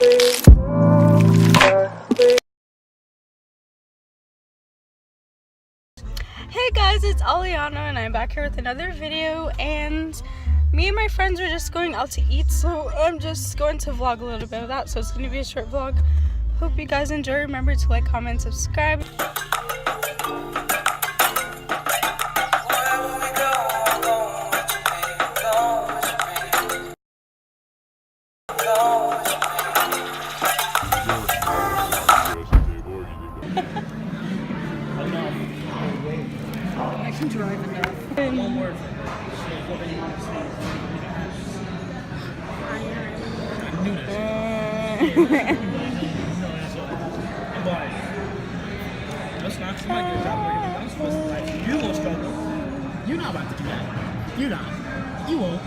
Hey guys, it's Aliana and I'm back here with another video, and me and my friends are just going out to eat, so I'm just going to vlog a little bit of that, so it's going to be a short vlog. Hope you guys enjoy. Remember to like, comment, subscribe. I can drive enough. One word. I knew this. That's not too much. I'm supposed to like you gonna struggle. You're not about to do that. You're not. You won't.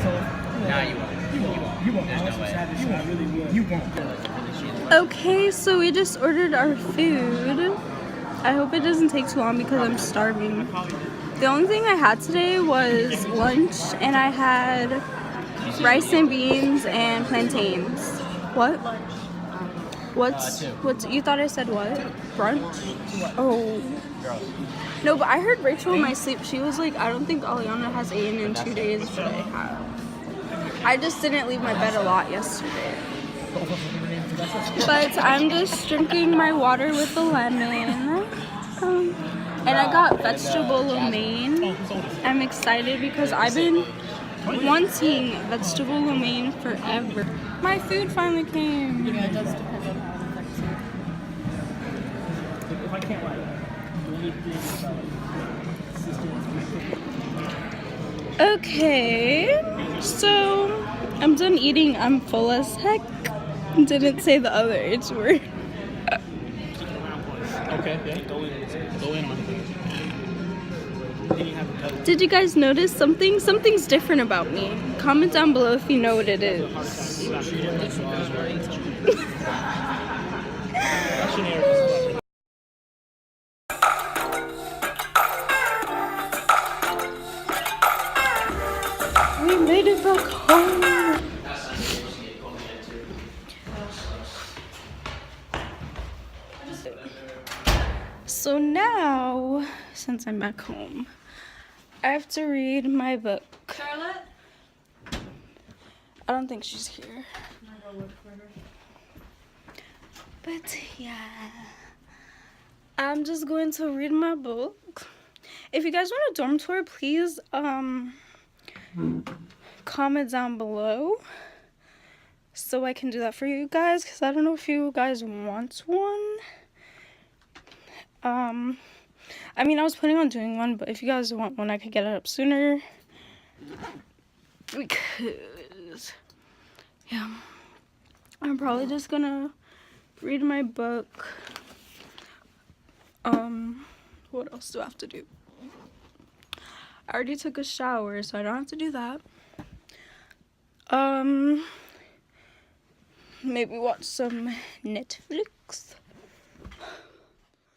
So nah, you won't. You won't. There's no way. You won't. Really will. You won't. Okay, so we just ordered our food. I hope it doesn't take too long because I'm starving. The only thing I had today was lunch, and I had rice and beans and plantains. What? What's you thought I said what? Brunch? Oh. No, but I heard Rachel in my sleep. She was like, I don't think Aliana has eaten in 2 days, but I have. I just didn't leave my bed a lot yesterday. But I'm just drinking my water with the lemon. And I got vegetable lo mein. I'm excited because I've been wanting vegetable lo mein forever. My food finally came. Yeah, it does depend on how it affects you. If I can't like do anything about Okay, so I'm done eating. I'm full as heck. Didn't say the other H word. okay, yeah, go in. Did you guys notice something? Something's different about me. Comment down below if you know what it is. We made it back home. So now, since I'm back home, I have to read my book. Charlotte? I don't think she's here. But yeah, I'm just going to read my book. If you guys want a dorm tour, please comment down below so I can do that for you guys, because I don't know if you guys want one. I mean, I was planning on doing one, but if you guys want one, I could get it up sooner. Because, yeah, I'm probably just gonna read my book. What else do I have to do? I already took a shower, so I don't have to do that. Maybe watch some Netflix.